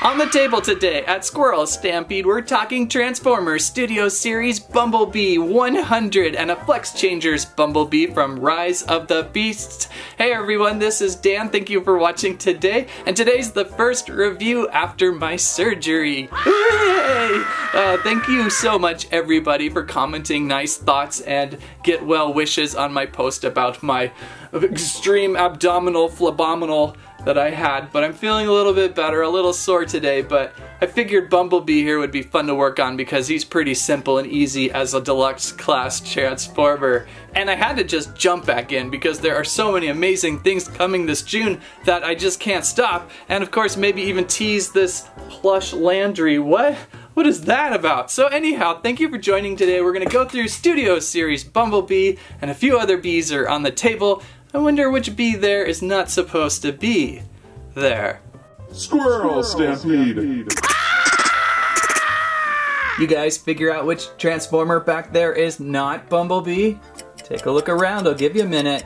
On the table today at Squirrel Stampede, we're talking Transformers Studio Series Bumblebee 100 and a Flex Changers Bumblebee from Rise of the Beasts. Hey everyone, this is Dan. Thank you for watching today. And today's the first review after my surgery. Hooray! Thank you so much everybody for commenting nice thoughts and get well wishes on my post about my extreme abdominal phlebominal that I had, but I'm feeling a little bit better, a little sore today, but I figured Bumblebee here would be fun to work on because he's pretty simple and easy as a deluxe class Transformer. And I had to just jump back in because there are so many amazing things coming this June that I just can't stop. And of course, maybe even tease this plush Landry. What is that about? So anyhow, thank you for joining today. We're gonna go through Studio Series Bumblebee and a few other bees are on the table. I wonder which bee there is not supposed to be there. Squirrel Stampede! You guys figure out which Transformer back there is not Bumblebee? Take a look around, I'll give you a minute.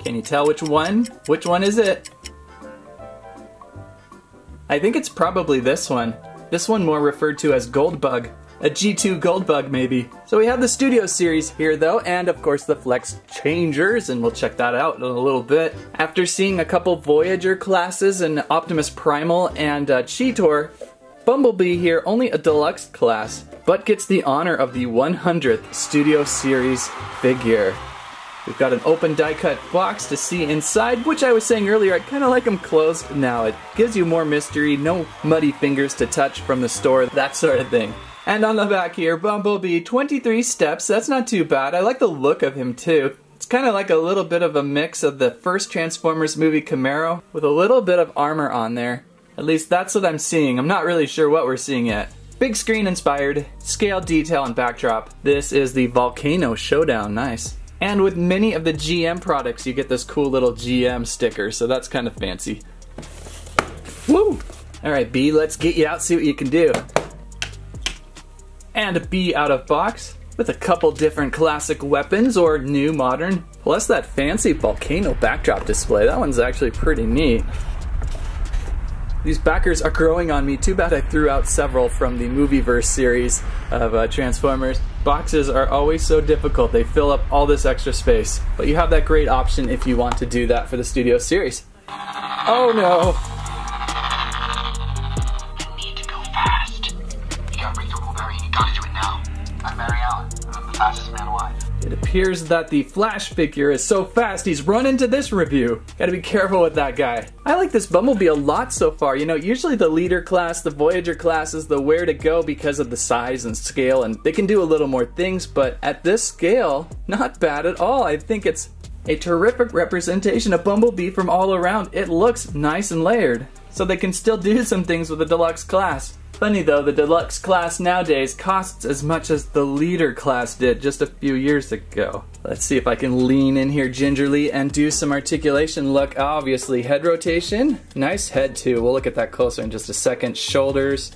Can you tell which one? Which one is it? I think it's probably this one. This one more referred to as Goldbug. A G2 Goldbug maybe. So we have the Studio Series here though, and of course the Flex Changers, and we'll check that out in a little bit. After seeing a couple Voyager classes and Optimus Primal and Cheetor, Bumblebee here, only a deluxe class, but gets the honor of the 100th Studio Series figure. We've got an open die-cut box to see inside, which I was saying earlier, I kind of like them closed now. It gives you more mystery, no muddy fingers to touch from the store, that sort of thing. And on the back here, Bumblebee, 23 steps, that's not too bad. I like the look of him too. It's kind of like a little bit of a mix of the first Transformers movie Camaro with a little bit of armor on there. At least that's what I'm seeing. I'm not really sure what we're seeing yet. Big screen inspired, scale detail and backdrop. This is the Volcano Showdown, nice. And with many of the GM products, you get this cool little GM sticker, so that's kind of fancy. Woo! Alright, B, let's get you out, see what you can do. And a bee out of box with a couple different classic weapons or new modern, plus that fancy volcano backdrop display. That one's actually pretty neat. These backers are growing on me. Too bad I threw out several from the Movieverse series of Transformers. Boxes are always so difficult. They fill up all this extra space. But you have that great option if you want to do that for the Studio Series. Oh no! Fastest man alive. It appears that the Flash figure is so fast he's run into this review. Gotta be careful with that guy. I like this Bumblebee a lot so far. You know, usually the leader class, the Voyager class is the where to go because of the size and scale, and they can do a little more things, but at this scale, not bad at all. I think it's a terrific representation of Bumblebee from all around. It looks nice and layered, so they can still do some things with the deluxe class. Funny though, the deluxe class nowadays costs as much as the leader class did just a few years ago. Let's see if I can lean in here gingerly and do some articulation. Look, obviously head rotation, nice head too. We'll look at that closer in just a second. Shoulders,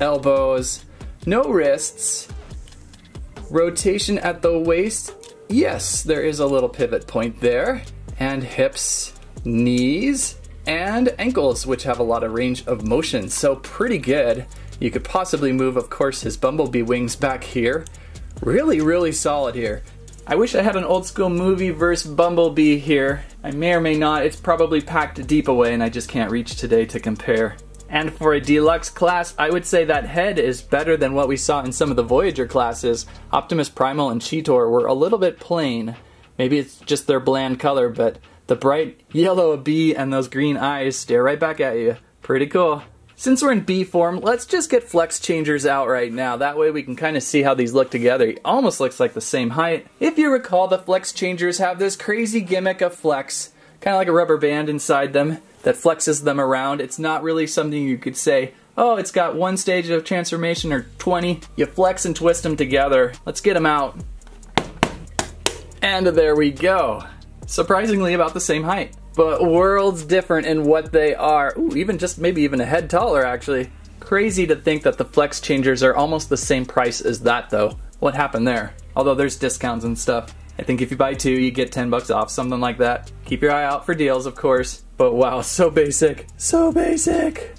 elbows, no wrists, rotation at the waist. Yes, there is a little pivot point there. And hips, knees, and ankles, which have a lot of range of motion, so pretty good. You could possibly move, of course, his Bumblebee wings back here. Really, really solid here. I wish I had an old school Movieverse Bumblebee here. I may or may not. It's probably packed deep away and I just can't reach today to compare. And for a deluxe class, I would say that head is better than what we saw in some of the Voyager classes. Optimus Primal and Cheetor were a little bit plain. Maybe it's just their bland color, but the bright yellow bee and those green eyes stare right back at you. Pretty cool. Since we're in bee form, let's just get Flex Changers out right now. That way we can kind of see how these look together. He almost looks like the same height. If you recall, the Flex Changers have this crazy gimmick of flex, kind of like a rubber band inside them that flexes them around. It's not really something you could say, oh, it's got one stage of transformation or 20. You flex and twist them together. Let's get them out. And there we go. Surprisingly about the same height, but worlds different in what they are. Ooh, even just maybe even a head taller actually. Crazy to think that the Flex Changers are almost the same price as that though. What happened there? Although there's discounts and stuff. I think if you buy two, you get 10 bucks off, something like that. Keep your eye out for deals, of course. But wow, so basic. So basic.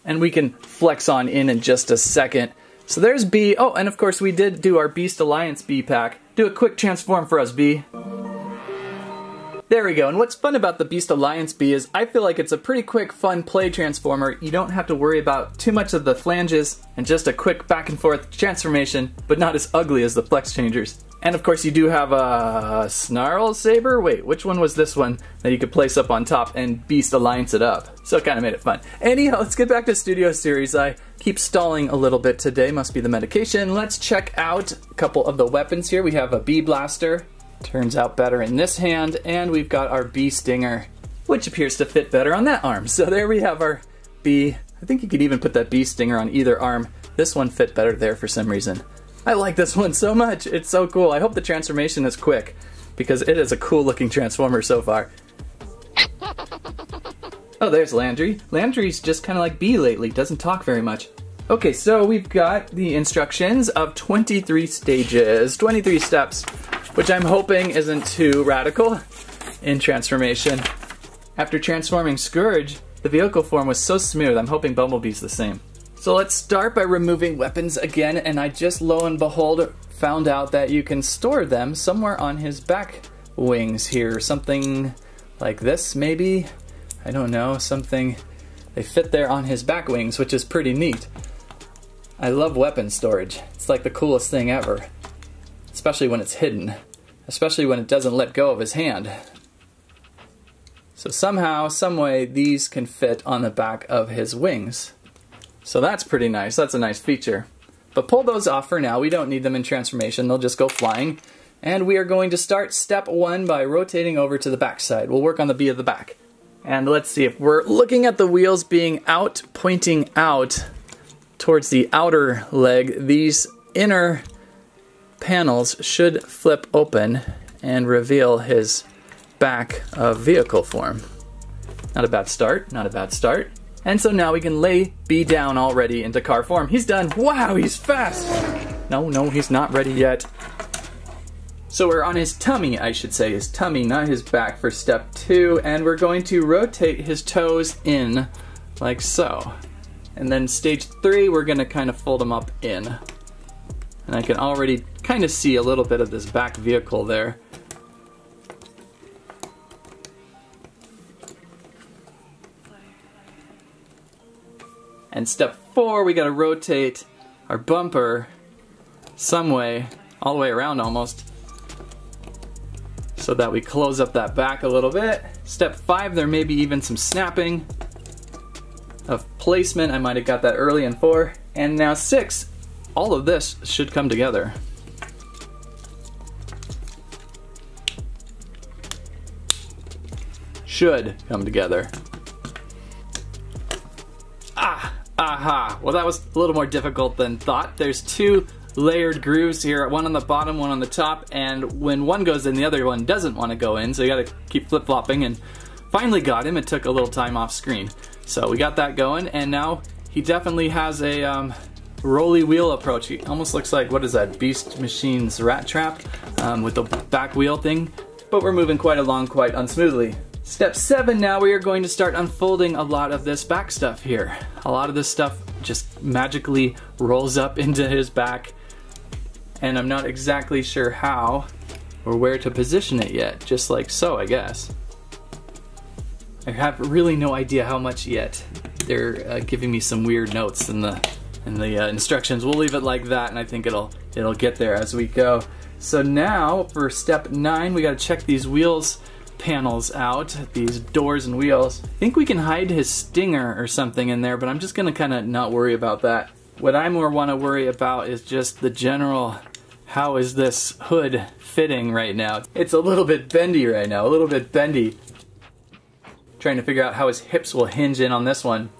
and we can flex on in just a second. So there's B. Oh, and of course we did do our Beast Alliance B pack. Do a quick transform for us, B. There we go, and what's fun about the Beast Alliance B is I feel like it's a pretty quick, fun play transformer. You don't have to worry about too much of the flanges, and just a quick back and forth transformation, but not as ugly as the Flex Changers. And of course you do have a Snarl Saber? Wait, which one was this one that you could place up on top and Beast Alliance it up? So it kind of made it fun. Anyhow, let's get back to Studio Series. I keep stalling a little bit today, must be the medication. Let's check out a couple of the weapons here. We have a B Blaster. Turns out better in this hand, and we've got our B Stinger, which appears to fit better on that arm. So there we have our B. I think you could even put that B Stinger on either arm. This one fit better there for some reason. I like this one so much. It's so cool. I hope the transformation is quick, because it is a cool looking transformer so far. Oh, there's Landry. Landry's just kind of like B lately, doesn't talk very much. Okay, so we've got the instructions of 23 stages, 23 steps, which I'm hoping isn't too radical in transformation. After transforming Scourge, the vehicle form was so smooth, I'm hoping Bumblebee's the same. So let's start by removing weapons again, and I just, lo and behold, found out that you can store them somewhere on his back wings here. Something like this, maybe? I don't know, something. They fit there on his back wings, which is pretty neat. I love weapon storage. It's like the coolest thing ever. Especially when it's hidden. Especially when it doesn't let go of his hand. So somehow, someway, these can fit on the back of his wings. So that's pretty nice. That's a nice feature. But pull those off for now. We don't need them in transformation. They'll just go flying. And we are going to start step 1 by rotating over to the back side. We'll work on the B of the back. And let's see, if we're looking at the wheels being out, pointing out towards the outer leg, these inner panels should flip open and reveal his back of vehicle form. Not a bad start, not a bad start. And so now we can lay B down already into car form. He's done. Wow, he's fast. No, he's not ready yet. So we're on his tummy, I should say, his tummy, not his back for step 2, and we're going to rotate his toes in like so. And then stage 3, we're gonna kind of fold them up in. And I can already kind of see a little bit of this back vehicle there. And step 4, we gotta rotate our bumper some way, all the way around almost, so that we close up that back a little bit. Step 5, there may be even some snapping of placement. I might have got that early in 4. And now 6, all of this should come together. Should come together. Aha! Well, that was a little more difficult than thought. There's 2 layered grooves here, one on the bottom, one on the top, and when one goes in, the other one doesn't want to go in, so you gotta keep flip-flopping, and finally got him. It took a little time off screen. So we got that going, and now he definitely has a rolly wheel approach. He almost looks like, what is that, Beast Machine's Rat Trap with the back wheel thing, but we're moving quite along quite unsmoothly. Step 7, now we are going to start unfolding a lot of this back stuff here. A lot of this stuff just magically rolls up into his back, and I'm not exactly sure how or where to position it yet, just like so, I guess. I have really no idea how much yet. They're giving me some weird notes in the instructions. We'll leave it like that, and I think it'll get there as we go. So now for step 9, we gotta check these wheels panels out, these doors and wheels. I think we can hide his stinger or something in there, but I'm just gonna kind of not worry about that. What I more want to worry about is just the general, how is this hood fitting right now? It's a little bit bendy right now, a little bit bendy. Trying to figure out how his hips will hinge in on this one.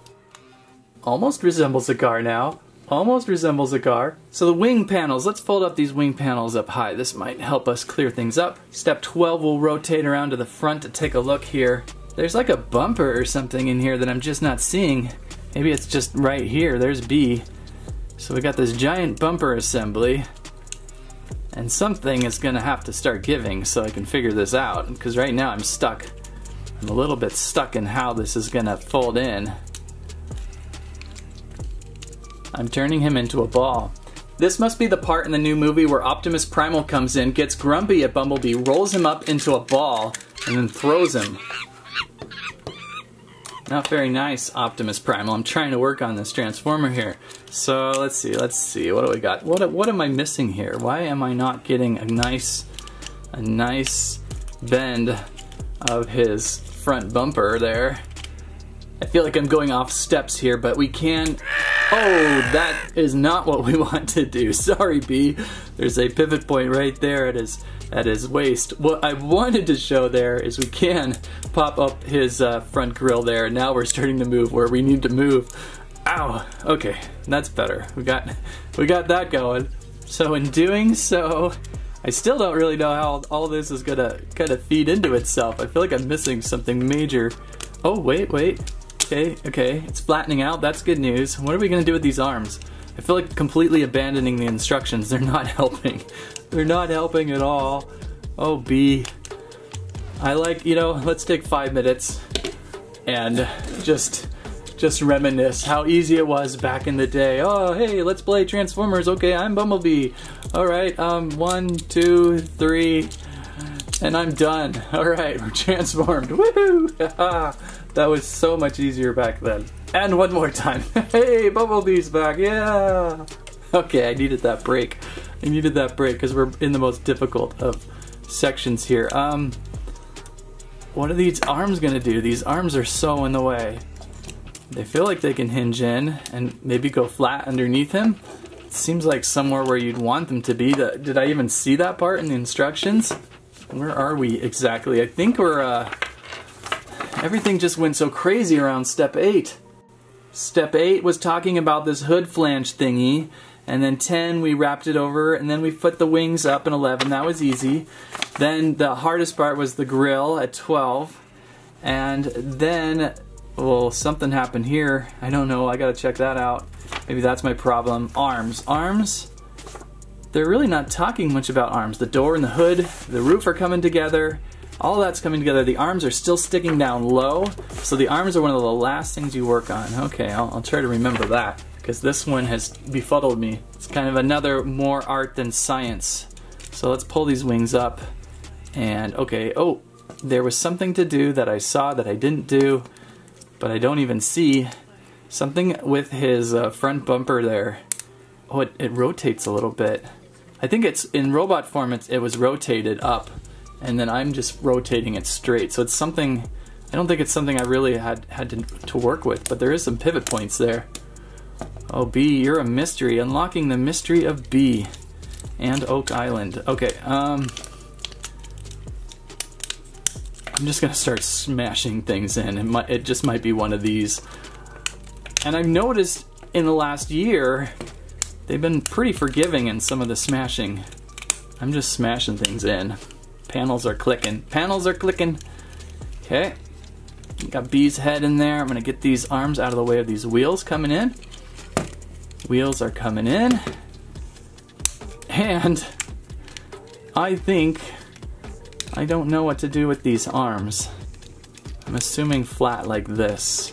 Almost resembles a car now. Almost resembles a car. So the wing panels, let's fold up these wing panels up high. This might help us clear things up. Step 12, we'll rotate around to the front to take a look here. There's like a bumper or something in here that I'm just not seeing. Maybe it's just right here, there's B. So we got this giant bumper assembly, and something is gonna have to start giving so I can figure this out, because right now I'm stuck. I'm a little bit stuck in how this is gonna fold in. I'm turning him into a ball. This must be the part in the new movie where Optimus Primal comes in, gets grumpy at Bumblebee, rolls him up into a ball, and then throws him. Not very nice, Optimus Primal. I'm trying to work on this Transformer here. So let's see, what do we got? What am I missing here? Why am I not getting a nice bend of his front bumper there? I feel like I'm going off steps here, but we can... Oh, that is not what we want to do. Sorry, B. There's a pivot point right there at his waist. What I wanted to show there is we can pop up his front grille there. Now we're starting to move where we need to move. Ow. Okay, that's better. We got that going. So in doing so, I still don't really know how all this is gonna kind of feed into itself. I feel like I'm missing something major. Oh, wait. Okay, it's flattening out. That's good news. What are we gonna do with these arms? I feel like completely abandoning the instructions. They're not helping. They're not helping at all. Oh, B. I like, let's take 5 minutes and just reminisce how easy it was back in the day. Oh, hey, let's play Transformers. Okay, I'm Bumblebee. All right, 1, 2, 3, and I'm done. All right, we're transformed. Woohoo! That was so much easier back then. And one more time. Hey, Bumblebee's back, yeah! Okay, I needed that break. Because we're in the most difficult of sections here. What are these arms gonna do? These arms are so in the way. They feel like they can hinge in and maybe go flat underneath him. It seems like somewhere where you'd want them to be. Did I even see that part in the instructions? Where are we exactly? I think we're, everything just went so crazy around step 8. Step 8 was talking about this hood flange thingy, and then 10 we wrapped it over, and then we put the wings up in 11. That was easy. Then the hardest part was the grill at 12, and then, well, something happened here. I don't know, I gotta check that out. Maybe that's my problem. Arms, they're really not talking much about arms. The door and the hood, the roof are coming together. All that's coming together. The arms are still sticking down low, so the arms are one of the last things you work on. Okay, I'll try to remember that, because this one has befuddled me. It's kind of another more art than science. So let's pull these wings up, and okay, oh, there was something to do that I saw that I didn't do, but I don't even see. Something with his front bumper there. Oh, it rotates a little bit. I think it's, in robot form, it was rotated up, and then I'm just rotating it straight. So it's something, I don't think it's something I really had to work with, but there is some pivot points there. Oh, B, you're a mystery. Unlocking the mystery of B and Oak Island. Okay, I'm just gonna start smashing things in. It just might be one of these. And I've noticed in the last year, they've been pretty forgiving in some of the smashing. I'm just smashing things in. Panels are clicking. Panels are clicking. Okay. Got B's head in there. I'm gonna get these arms out of the way of these wheels coming in. Wheels are coming in. And I think I don't know what to do with these arms. I'm assuming flat like this.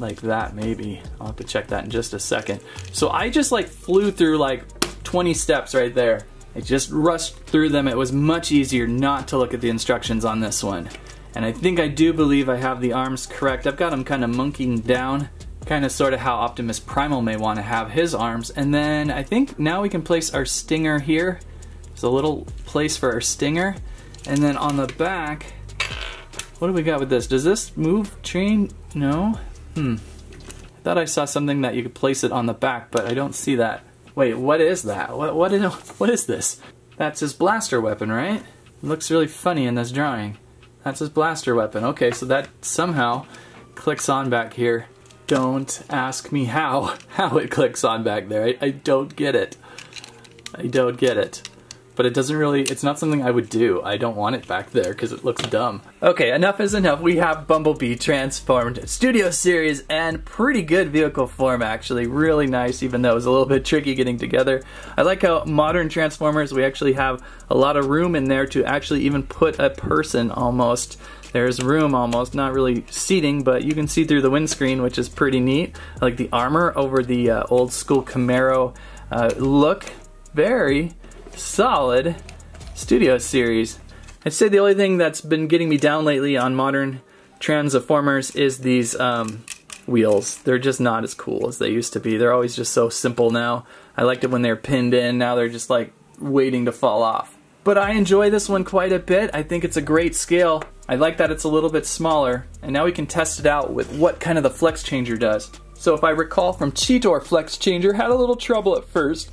Like that, maybe. I'll have to check that in just a second. So I just like flew through like 20 steps right there. I just rushed through them. It was much easier not to look at the instructions on this one. And I think I do believe I have the arms correct. I've got them kind of monkeying down, kind of sort of how Optimus Primal may want to have his arms. And then I think now we can place our stinger here. There's a little place for our stinger. And then on the back, what do we got with this? Does this move train? No? I thought I saw something that you could place it on the back, but I don't see that. Wait, what is that? What is this? That's his blaster weapon, right? It looks really funny in this drawing. That's his blaster weapon. Okay, so that somehow clicks on back here. Don't ask me how it clicks on back there. I don't get it. I don't get it. But it doesn't really, it's not something I would do. I don't want it back there because it looks dumb. Okay, enough is enough. We have Bumblebee transformed. Studio series and pretty good vehicle form actually. Really nice, even though it was a little bit tricky getting together. I like how modern Transformers, we actually have a lot of room in there to actually even put a person almost. There's room almost, not really seating, but you can see through the windscreen, which is pretty neat. I like the armor over the old school Camaro look. Very solid Studio Series. I'd say the only thing that's been getting me down lately on modern Transformers is these wheels. They're just not as cool as they used to be. They're always just so simple now. I liked it when they were pinned in. Now they're just like waiting to fall off. But I enjoy this one quite a bit. I think it's a great scale. I like that it's a little bit smaller. And now we can test it out with what kind of the Flex Changer does. So if I recall from Cheetor, Flex Changer had a little trouble at first.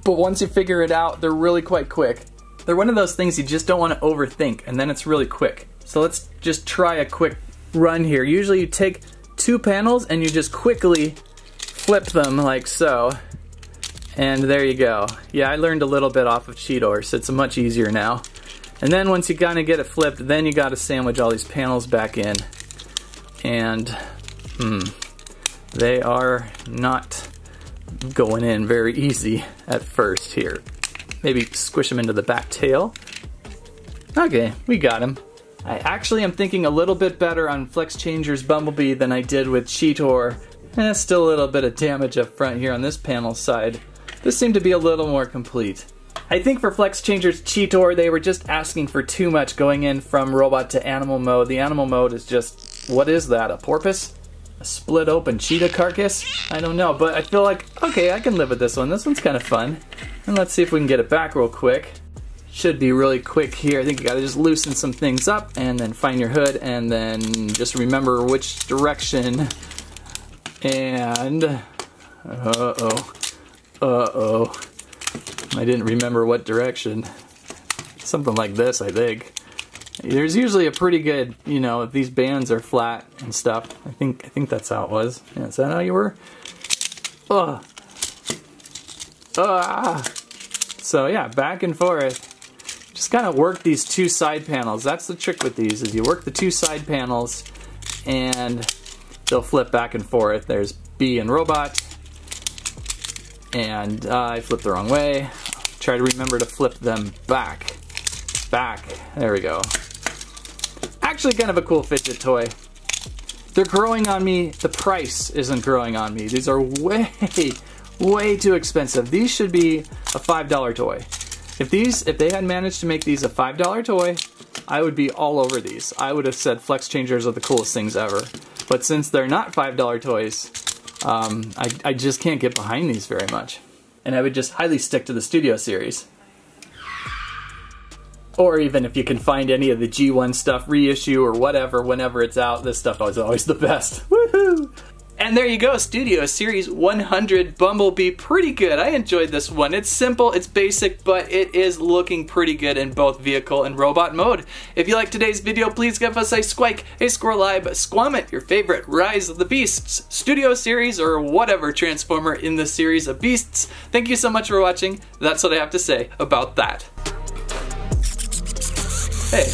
But once you figure it out, they're really quite quick. They're one of those things you just don't want to overthink, and then it's really quick. So let's just try a quick run here. Usually you take 2 panels and you just quickly flip them like so. And there you go. Yeah, I learned a little bit off of Cheetor, so it's much easier now. And then once you kind of get it flipped, then you got to sandwich all these panels back in. And, they are not going in very easy at first here. Maybe squish them into the back tail. Okay, we got him. I actually am thinking a little bit better on Flex Changer's Bumblebee than I did with Cheetor. Still a little bit of damage up front here on this panel side. This seemed to be a little more complete. I think for Flex Changer's Cheetor, they were just asking for too much going in from robot to animal mode. The animal mode is just, what is that, a porpoise? A split open cheetah carcass? I don't know, but I feel like, okay, I can live with this one. This one's kind of fun. And let's see if we can get it back real quick. Should be really quick here. I think you gotta just loosen some things up and then find your hood and then just remember which direction. And, uh-oh. I didn't remember what direction. Something like this, I think. There's usually a pretty good, you know, if these bands are flat and stuff. I think that's how it was. Yeah, is that how you were? Ugh. So yeah, back and forth. Just kind of work these 2 side panels. That's the trick with these, is you work the 2 side panels and they'll flip back and forth. There's B and Robot. And I flipped the wrong way. Try to remember to flip them back. There we go. Actually kind of a cool fidget toy. They're growing on me. The price isn't growing on me. These are way too expensive. These should be a $5 toy. If they had managed to make these a $5 toy, I would be all over these. I would have said Flex Changers are the coolest things ever. But since they're not $5 toys, I just can't get behind these very much. And I would just highly stick to the Studio Series. Or even if you can find any of the G1 stuff, reissue or whatever, whenever it's out, this stuff is always the best. Woohoo! And there you go, Studio Series 100 Bumblebee. Pretty good. I enjoyed this one. It's simple, it's basic, but it is looking pretty good in both vehicle and robot mode. If you liked today's video, please give us a squike, a squirrelibe, squammet, your favorite Rise of the Beasts, Studio Series, or whatever Transformer in the series of Beasts. Thank you so much for watching. That's what I have to say about that. Hey.